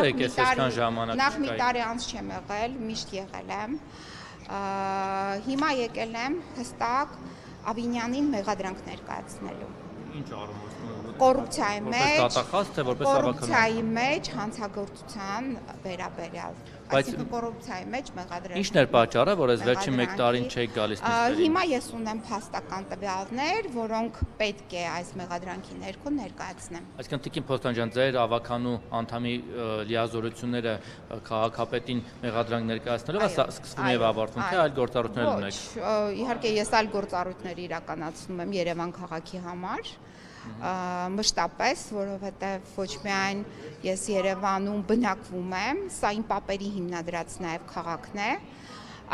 Ուր եք ես այսքան ժամանակ նախ մի տարի անց չեմ եղել, միշտ եղել եմ։ Հիմա եկել եմ հստակ Ավինյանին մեղադրանք ներկայացնելու։ Ինչ առումով։ Կոռուպցիայի մեջ, դատախազ թե որպես ավականու։ կոռուպցիայի մեջ հանցագործության վերաբերյալ։ Այսինքն կոռուպցիայի մեջ մեղադրել։ Ինչն էր պատճառը, որ այս վերջին 1 տարին չեք գալիս նիստերին։ Հիմա ես ունեմ փաստական տվյալներ, որոնք պետք է այս մեղադրանքի ներքո ներկայացնեմ։ Այսինքն Տիկին Փոստանջյան, ձեր ավականու անդամի լիազորությունները քաղաքապետին մեղադրանք ներկայացնելով սկսվում է եւ ավարտվում, թե այլ գործառույթներ ունեք։ Իհարկե ես այլ գործառույթներ իրականացնում եմ Երևան քաղաքի համար։ Մշտապես, որովհետև ոչ միայն ես Երևանում բնակվում եմ, սա իմ պապերի հիմնադրած նաև քաղաքն է։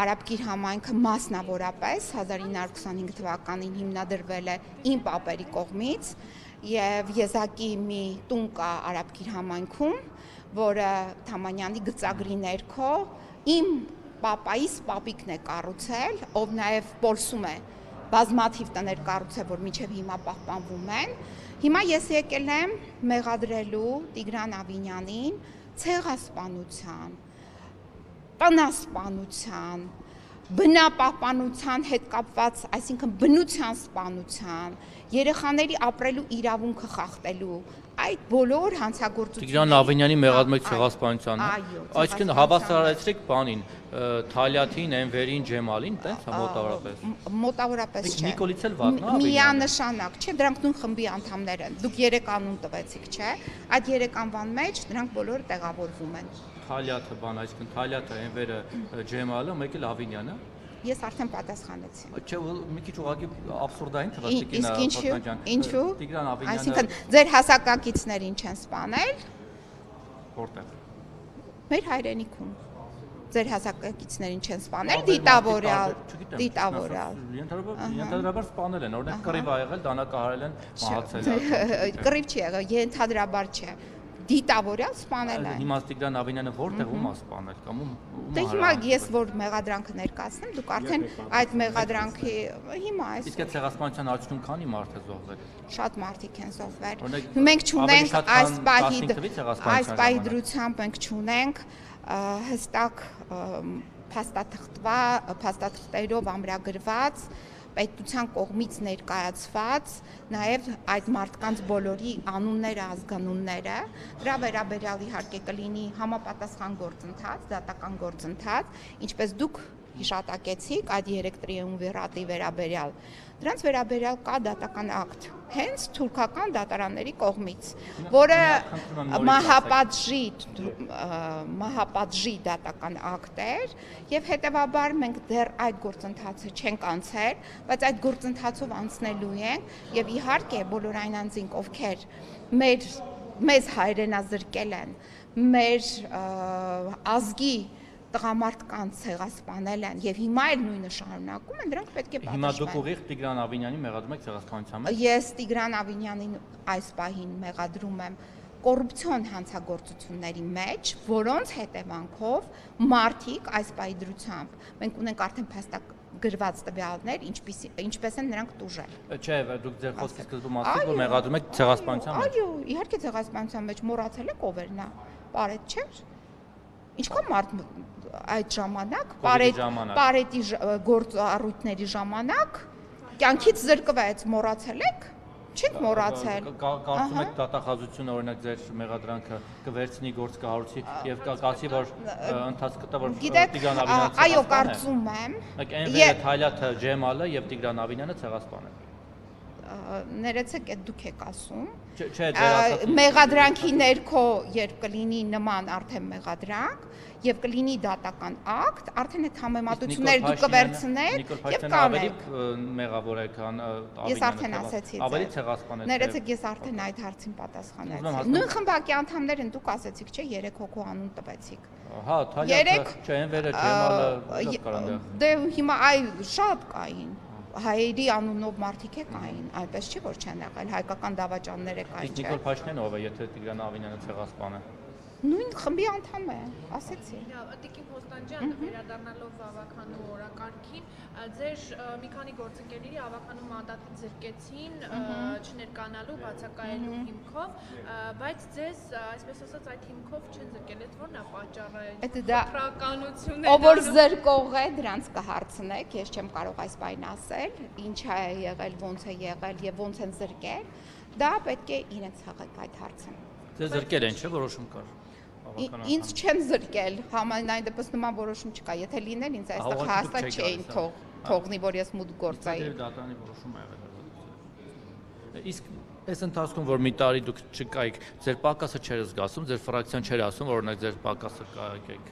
Արաբկիր համայնքը մասնավորապես 1925 թվականին հիմնադրվել է իմ պապերի կողմից եւ եզակի մի տուն կա Արաբկիր համայնքում, որը Թամանյանի գծագրի ներքո իմ պապայիս պապիկն է կառուցել, ով նաև փորձում է բազմաթիվ տներ կառուցել, որ մինչև հիմա պահպանվում են։ Հիմա ես եկել եմ մեղադրելու Տիգրան Ավինյանին ցեղասպանության, տնասպանության, բնապահպանության հետ կապված, այսինքն բնության սպանության, երեխաների ապրելու իրավունքը խախտելու այդ բոլոր հանցագործությունների Տիգրան Ավինյանի մեղադրում եք ցեղասպանությանը։ Այսինքն հավասարեցրեք բանին, Թալյաթին, Էնվերին, Ջեմալին, տենց մոտավորապես։ Մոտավորապես չէ։ Նիկոլից էլ վաղն է Միանշանակ չէ, դրանք նույն խմբի անդամներ են։ Դուք 3 անուն տվեցիք, չէ։ Այդ 3 անվան մեջ դրանք բոլորը տեղավորվում են։ Թալյաթը բան, այսինքն Թալյաթը, Էնվերը, Ջեմալը, մեկ էլ Ավինյանը։ Ես արդեն պատասխանեցի։ Չէ, մի քիչ ուղղակի աբսուրդային թվաց Տիկին Փոստանջյան։ Ինչու՞։ Տիգրան Ավինյանը։ Այսինքն ձեր հասակակիցներին չեն սպանել։ Որտեղ։ Մեր հայրենիքում։ Ձեր հասակակիցներին չեն սպանել, դիտավորյալ։ Ենթադրաբար սպանել են, օրինակ կռիվ ա եղել, դանակահարել են, մահացել են։ Կռիվ չի եղել, ենթադրաբար չէ։ Դիտավորյալ սպանել են։ Հիմա Տիգրան Ավինյանը որտեղ ում է սպանել կամ ում Դե հիմա ես որ մեղադրանքը ներկայացնեմ, դուք արդեն այդ մեղադրանքի հիմա այս Իսկ այդ ցեղասպանության արդյունքում քանի մարդ է զոհվել։ Շատ մարդիկ են զոհվել։ Մենք չունենք այս պահի դրությամբ մենք չունենք հստակ փաստաթղթերով ամրագրված պետության կողմից ներկայացված նաև այդ մարդկանց բոլորի անունները, ազգանունները, դրա վերաբերյալ իհարկե կլինի համապատասխան գործընթաց, դատական գործընթաց, ինչպես դուք հիշատակեցիք այդ 3 տրիումվիրատի վերաբերյալ, դրանց վերաբերյալ կա դատական ակտ, հենց թուրքական դատարանների կողմից, որը մահապատժի դատական ակտ էր եւ հետեւաբար մենք դեռ այդ գործընթացը չենք անցել, բայց այդ գործընթացով անցնելու ենք եւ իհարկե բոլոր այն անձինք, ովքեր մեզ հայրենազրկել են, մեր ազգի տղամարդկանց ցեղասպանել են եւ հիմա էլ նույնը շարունակում են, դրանք պետք է պատժվեն։ Հիմա դուք ուղիղ Տիգրան Ավինյանին մեղադրում եք ցեղասպանության մեջ։ Ես Տիգրան Ավինյանին այս պահին մեղադրում եմ կոռուպցիոն հանցագործությունների մեջ, որոնց հետևանքով մարդիկ այս պահի դրությամբ մենք ունենք արդեն փաստագրված տվյալներ, ինչպես են նրանք տուժել։ Չէ, դուք ձեր խոսքի սկզբում ասացիք, որ մեղադրում եք ցեղասպանության մեջ։ Այո, իհարկե ցեղասպանության մեջ մոռացել եք ով էր նա։ Պարետ չէր։ Ինչքան մարդ այդ ժամանակ, Պարետի գործառույթների ժամանակ կյանքից զրկվեց, մոռացել եք։ Չեք մոռացել։ Կարծում եք դատախազությունը օրինակ ձեր մեղադրանքը կվերցնի գործ կհարուցի եւ կասի որ ընթացքը տա որ Տիգրան Ավինյանը այո, կարծում եմ։ Էնվերը, Թալյաթը, Ջեմալը եւ Տիգրան Ավինյանը ցեղասպան են։ Ներեցեք, այդ դուք եք ասում։ Չէ, մեղադրանքի ներքո երբ կլինի նման արդեն մեղադրանք եւ կլինի դատական ակտ, արդեն այդ համեմատությունները դուք կվերցնեք եւ կանեք։ Մեղավոր է քան Ավինյանը։ Ես արդեն ասեցի։ Ավելի ցեղասպան է։ Ներեցեք, ես արդեն այդ հարցին պատասխանեցի։ Նույն խմբակի անդամներ են, դուք ասեցիք, չէ, 3 հոգու անուն տվեցիք։ Հա, Թալյաթը, չէ, Էնվերը, Ջեմալը, շատ կարան։ Դե հիմա այ շատ կային։ Հայերի անունով մարդիկ է կային, այնպես չի որ չեն եղել, հայկական դավաճաններ է կային, չէ։ Նիկոլ Փաշինյանը ով է, եթե Տիգրան Ավինյանը ցեղասպան է։ Նույն խմբի անդամ է, ասեցի։ Տիկին Փոստանջյան, վերադառնալով ավականու օրակարգին, ձեր մի քանի գործընկերների ավականու մանդատից զրկեցին, ստանալու, բացակայելու հիմքով, բայց ձեզ այսպես ասած այդ հիմքով չեն զրկել, այդ ո՞րն է պատճառը։ Խտրականությունն Ով որ զրկող է, դրանց կհարցնեք, ես չեմ կարող այս բանը ասել, ինչ է եղել, ոնց է եղել եւ ոնց են զրկել, դա պետք է իրենց հաղեք այդ հարցը։ Ձեզ զրկել են, չէ՞, որոշում կար։ Ինձ չեն զրկել, համենայն դեպս նման որոշում չկա, եթե լիներ ինձ այստեղ հաստատ չէին թողնի, որ ես մուտք գործայի։ Դատարանի որոշում ա եղել։ Իսկ այս ընթացքում որ մի տարի դուք չկայիք, ձեր պակասը չէր զգացում, ձեր ֆրակցիան չէր ասում, որ օրինակ ձեր պակասը կայեք։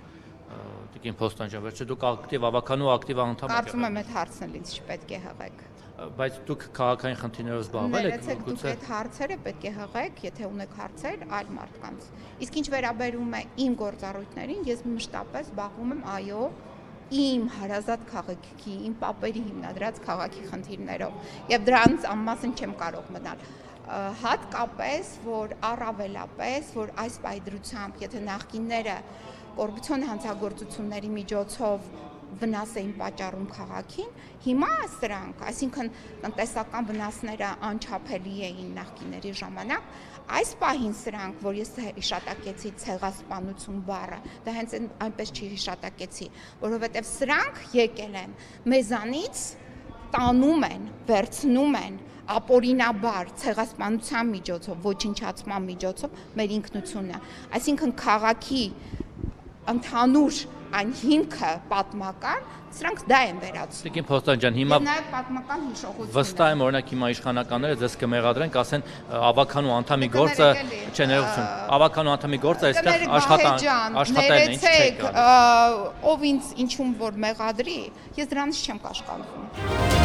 Տիկին Փոստանջան, վերջը դուք ակտիվ ավականու ակտիվ անդամ եք։ Կարծում եմ այդ հարցն էլ ինձ չպետք է հղեք։ Բայց դուք քաղաքային խնդիրներով զբաղվել եք, Ներեցեք դուք այդ հարցերը պետք է հղեք, եթե ունեք հարցեր այլ մարդկանց։ Իսկ ինչ վերաբերում է իմ գործառույթներին, ես մշտապես զբաղվում եմ, այո, իմ հարազատ քաղաքի, իմ պապերի հիմնադրած քաղաքի խնդիրներով եւ դրանց անմասն չեմ կարող մնալ։ Հատկապես, որ առավելապես, որ այս պայդրությամբ, եթե նախկինները կոռուպցիոն հանցագործությունների միջոցով վնաս էին պատճառում քաղաքին, հիմա սրանք, այսինքն տնտեսական վնասները անչափելի էին նախկիների ժամանակ, այս պահին սրանք, որ ես հիշատակեցի ցեղասպանություն բառը, դա հենց այնպես չի հիշատակեցի, որովհետև սրանք եկել են մեզանից տանում են, վերցնում են ապօրինաբար ցեղասպանության միջոցով, ոչնչացման միջոցով մեր ինքնությունը, այսինքն քաղաքի ընդհանուր այն հիմքը պատմական, սրանք դա են վերացնում։ Տիկին Փոստանջան, հիմա նաև պատմական հիշողությունը։ վստահ եմ, օրինակ հիմա իշխանականները ձեզ կմեղադրեն, կասեն ավականու անդամի գործը, չէ, ներողություն, ավականու անդամի գործը այստեղ աշխատելն է, ինչ չեք գալիս։ Ով ինձ ինչում որ մեղադրի, ես դրանից չեմ կաշկանդվում։